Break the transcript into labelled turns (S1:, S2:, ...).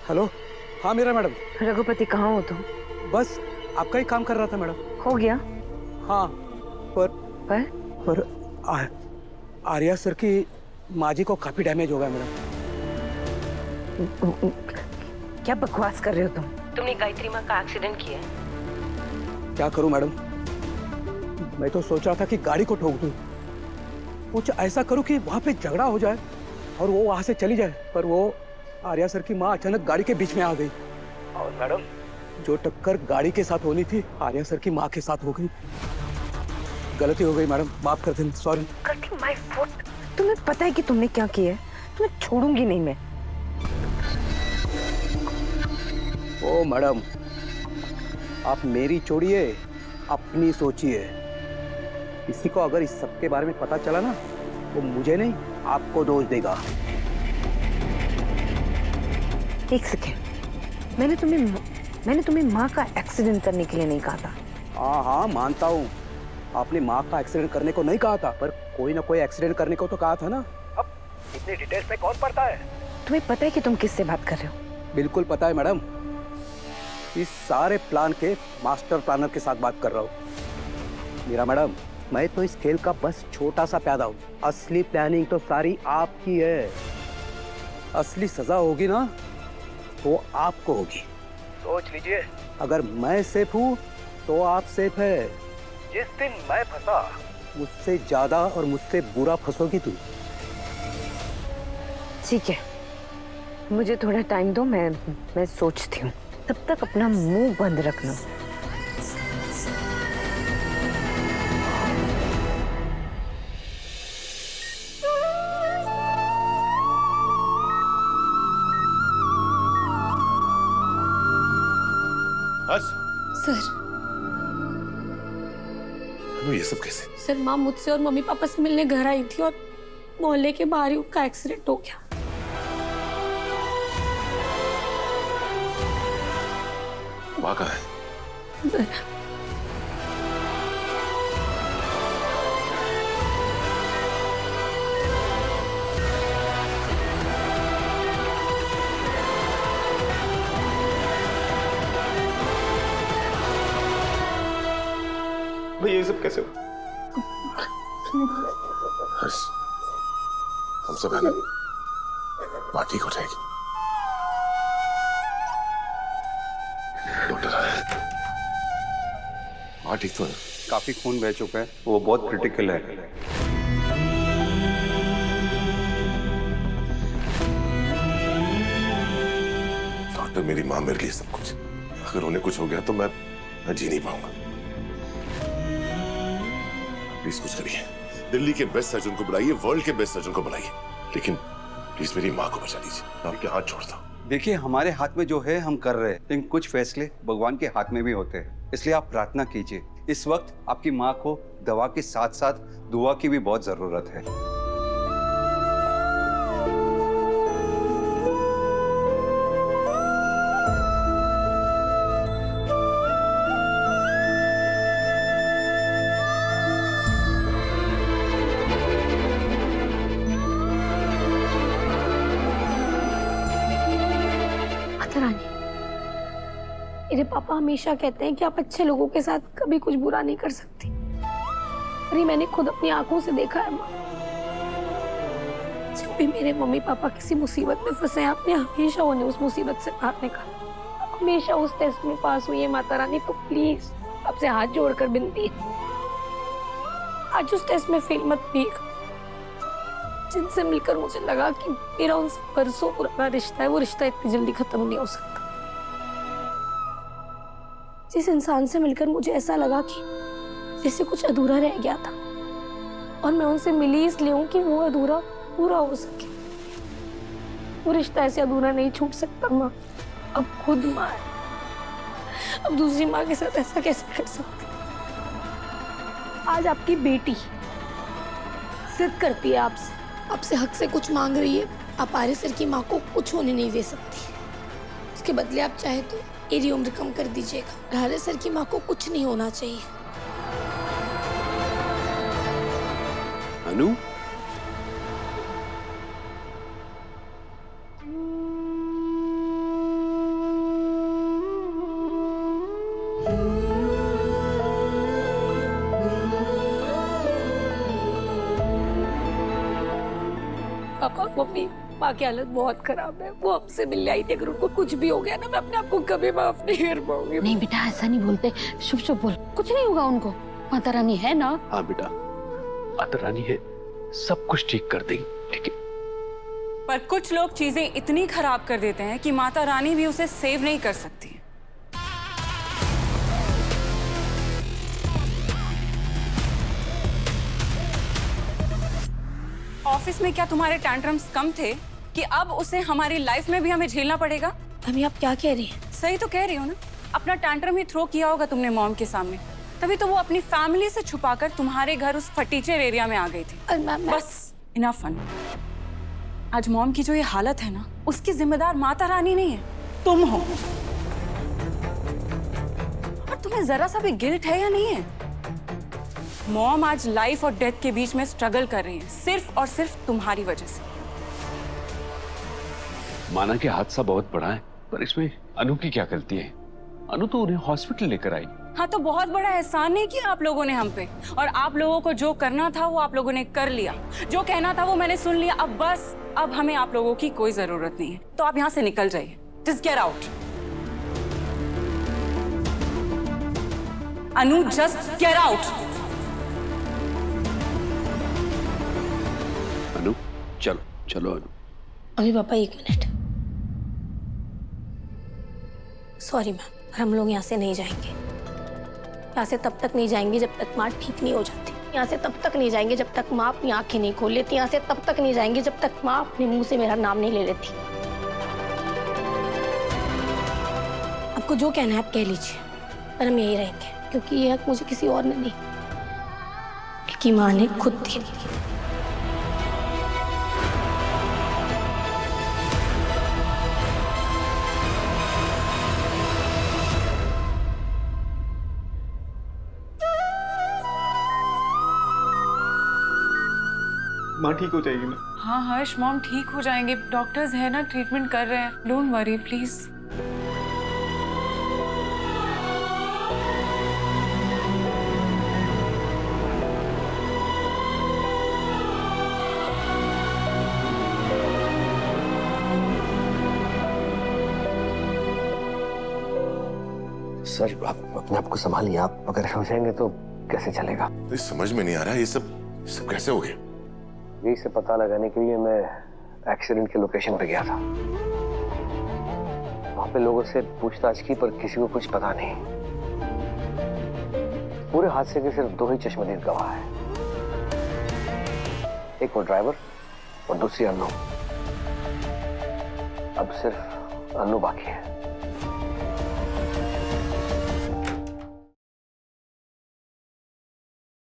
S1: Hello. हाँ Meera madam.
S2: Raghupati कहाँ हो तुम?
S1: बस आपका ही काम कर रहा था मैडम।
S2: हो गया?
S1: हाँ पर
S2: पर
S1: पर आर्या सर की माँ जी को काफी डैमेज हो गया मैडम।
S2: क्या बकवास कर रहे हो तुम? तुमने गायत्री माँ का एक्सीडेंट किया है?
S1: क्या करूं मैडम, मैं तो सोच रहा था कि गाड़ी को ठोक दूं, कुछ ऐसा करूं कि वहां पे झगड़ा हो जाए और वो वहां से चली जाए, पर वो आर्या सर की माँ अचानक गाड़ी के बीच में आ गई और मैडम जो टक्कर गाड़ी के साथ होनी थी आर्या सर की माँ के साथ हो गई। गलती हो गई मैडम, माफ कर दें। सॉरी।
S2: Cutting my foot. तुम्हें पता है कि तुमने क्या किया है? तुम्हें छोड़ूंगी नहीं मैं।
S1: ओ मैडम, आप मेरी छोड़िए, अपनी सोचिए। किसी को अगर इस सब के बारे में पता चला ना, वो मुझे नहीं आपको दोष देगा।
S2: एक सेकेंड, मैंने तुम्हें माँ का एक्सीडेंट करने के लिए नहीं कहा था।
S1: हाँ हाँ मानता हूँ, आपने माँ का एक्सीडेंट करने को नहीं कहा था, पर कोई ना कोई एक्सीडेंट करने को तो कहा था ना। अब इतनी डिटेल्स में कौन पढ़ता है?
S2: तुम्हें पता है कि तुम किससे बात कर रहे हो?
S1: बिल्कुल पता है मैडम, इस सारे प्लान के मास्टर प्लानर के साथ बात कर रहा हूँ। मीरा मैडम, मैं तो इस खेल का बस छोटा सा प्यादा हूँ, असली प्लानिंग तो सारी आपकी है। असली सजा होगी ना वो आपको होगी। सोच लीजिए, अगर मैं सेफ हूँ तो आप सेफ है। जिस दिन मैं फंसा, मुझसे ज्यादा और मुझसे बुरा फंसोगी तू।
S2: ठीक है, मुझे थोड़ा टाइम दो, मैं सोचती हूँ। तब तक अपना मुंह बंद रखना।
S3: सर,
S4: ये सब कैसे?
S3: सर माँ मुझसे और मम्मी पापा से मिलने घर आई थी और मोहल्ले के बाहर ही उनका एक्सीडेंट हो गया।
S4: माँ कहाँ है?
S3: सर,
S4: भैया ये सब कैसे हुआ? हर्ष, हम सब है ना, माँ ठीक हो जाएगी। डॉक्टर आया, माँ ठीक तो है?
S5: काफी खून बह चुका है, वो बहुत क्रिटिकल है।
S4: डॉक्टर, मेरी माँ मेरे लिए सब कुछ, अगर उन्हें कुछ हो गया तो मैं जी नहीं पाऊंगा। प्लीज कुछ करिए, दिल्ली के बेस्ट सर्जन को बुलाइए, वर्ल्ड के बेस्ट सर्जन को बुलाइए, लेकिन प्लीज मेरी माँ को बचा दीजिए। मैं आपके हाथ छोड़ता हूँ।
S5: देखिए, हमारे हाथ में जो है हम कर रहे हैं, लेकिन कुछ फैसले भगवान के हाथ में भी होते हैं, इसलिए आप प्रार्थना कीजिए। इस वक्त आपकी माँ को दवा के साथ साथ दुआ की भी बहुत जरूरत है।
S3: मेरे पापा हमेशा कहते हैं कि आप अच्छे लोगों के साथ कभी कुछ बुरा नहीं कर सकती। अरे मैंने खुद अपनी आंखों से देखा है माँ, जब भी मेरे मम्मी पापा किसी मुसीबत में फंसे, आपने हमेशा उन्हें उस मुसीबत से बाहर निकाला। हमेशा उस टेस्ट में पास हुई है माता रानी, तो प्लीज आपसे हाथ जोड़कर विनती है, आज उस टेस्ट में फेल मत होइएगा। जिनसे मिलकर मुझे लगा कि मेरा उनसे बरसों पुराना रिश्ता है, वो रिश्ता इतनी जल्दी खत्म नहीं हो सकता। जिस इंसान से मिलकर मुझे ऐसा लगा कि जैसे कुछ अधूरा रह गया था, और मैं उनसे मिली इसलिए हूं कि वो अधूरा पूरा हो सके। वो रिश्ता ऐसे अधूरा नहीं छूट सकता माँ। अब खुद माँ है, अब दूसरी माँ के साथ ऐसा कैसे कर सकते? आज आपकी बेटी जिद करती है आपसे हक से कुछ मांग रही है। आप आर्य सर की माँ को कुछ होने नहीं दे सकती। उसके बदले आप चाहे तो मेरी उम्र कम कर दीजिएगा। आर्य सर की माँ को कुछ नहीं होना चाहिए।
S4: अनु,
S3: मम्मी, माँ की हालत बहुत खराब है। वो हमसे मिलने आई थी, अगर उनको कुछ भी हो गया ना, मैं अपने आप को कभी माफ नहीं कर पाऊंगी।
S6: नहीं बेटा, ऐसा नहीं बोलते। शुभ शुभ बोल, कुछ नहीं होगा उनको। माता रानी है ना।
S7: हाँ बेटा, माता रानी है, सब कुछ ठीक कर देगी, ठीक है।
S8: पर कुछ लोग चीजें इतनी खराब कर देते हैं कि माता रानी भी उसे सेव नहीं कर सकती। ऑफिस में क्या तुम्हारे टैंट्रम्स कम थे कि अब उसे हमारी लाइफ में भी हमें झेलना पड़ेगा?
S3: मम्मी आप क्या कह रही हैं?
S8: सही तो कह रही हो ना। अपना टैंट्रम ही थ्रो किया होगा तुमने मॉम के सामने, तभी तो वो अपनी फैमिली से छुपाकर तुम्हारे घर उस फटीचर एरिया में आ गई थी।
S3: और मैं
S8: बस इनफ फन। आज मॉम की जो ये हालत है ना, उसकी जिम्मेदार माता रानी नहीं है, तुम हो। और तुम्हें जरा सा भी गिल्ट है या नहीं है? मॉम आज लाइफ और डेथ के बीच में स्ट्रगल कर रही है, सिर्फ और सिर्फ तुम्हारी वजह से।
S7: माना कि हादसा बहुत बड़ा है, पर इसमें अनु की क्या गलती है? अनु तो उन्हें हॉस्पिटल लेकर आई।
S8: हाँ, तो बहुत बड़ा एहसान नहीं किया आप लोगों ने हम पे, और आप लोगों को जो करना था वो आप लोगों ने कर लिया, जो कहना था वो मैंने सुन लिया। अब बस, अब हमें आप लोगों की कोई जरूरत नहीं है, तो आप यहाँ से निकल जाइए। Just get out. Anu, just get out.
S7: Anu चलो चलो अनु।
S3: अभी पापा एक मिनट। सॉरी मैम, पर हम लोग यहाँ से नहीं जाएंगे। यहाँ से तब तक नहीं जाएंगे जब तक माँ ठीक नहीं हो जाती। यहाँ से तब तक नहीं जाएंगे जब तक माँ अपनी आंखें नहीं खोल लेती। यहाँ से तब तक नहीं जाएंगे जब तक माँ अपने मुंह से मेरा नाम नहीं ले लेती। आपको जो कहना है आप कह लीजिए, पर हम यही रहेंगे, क्योंकि ये हक मुझे किसी और ने नहीं, बल्कि माँ ने खुद दी।
S9: माँ ठीक हो जाएगी ना?
S8: हाँ हर्ष, मॉम ठीक हो जाएंगे। डॉक्टर्स है ना, ट्रीटमेंट कर रहे हैं। Don't worry please.
S1: सर आप अपने आप को संभालिए, आप अगर हो जाएंगे तो कैसे चलेगा?
S4: तो समझ में नहीं आ रहा ये सब कैसे हो गया?
S1: यही से पता लगाने के लिए मैं एक्सीडेंट की लोकेशन पे गया था। वहां पे लोगों से पूछताछ की, पर किसी को कुछ पता नहीं। पूरे हादसे के सिर्फ 2 ही चश्मदीद गवाह है, एक वो ड्राइवर और दूसरी अनु। अब सिर्फ अनु बाकी है।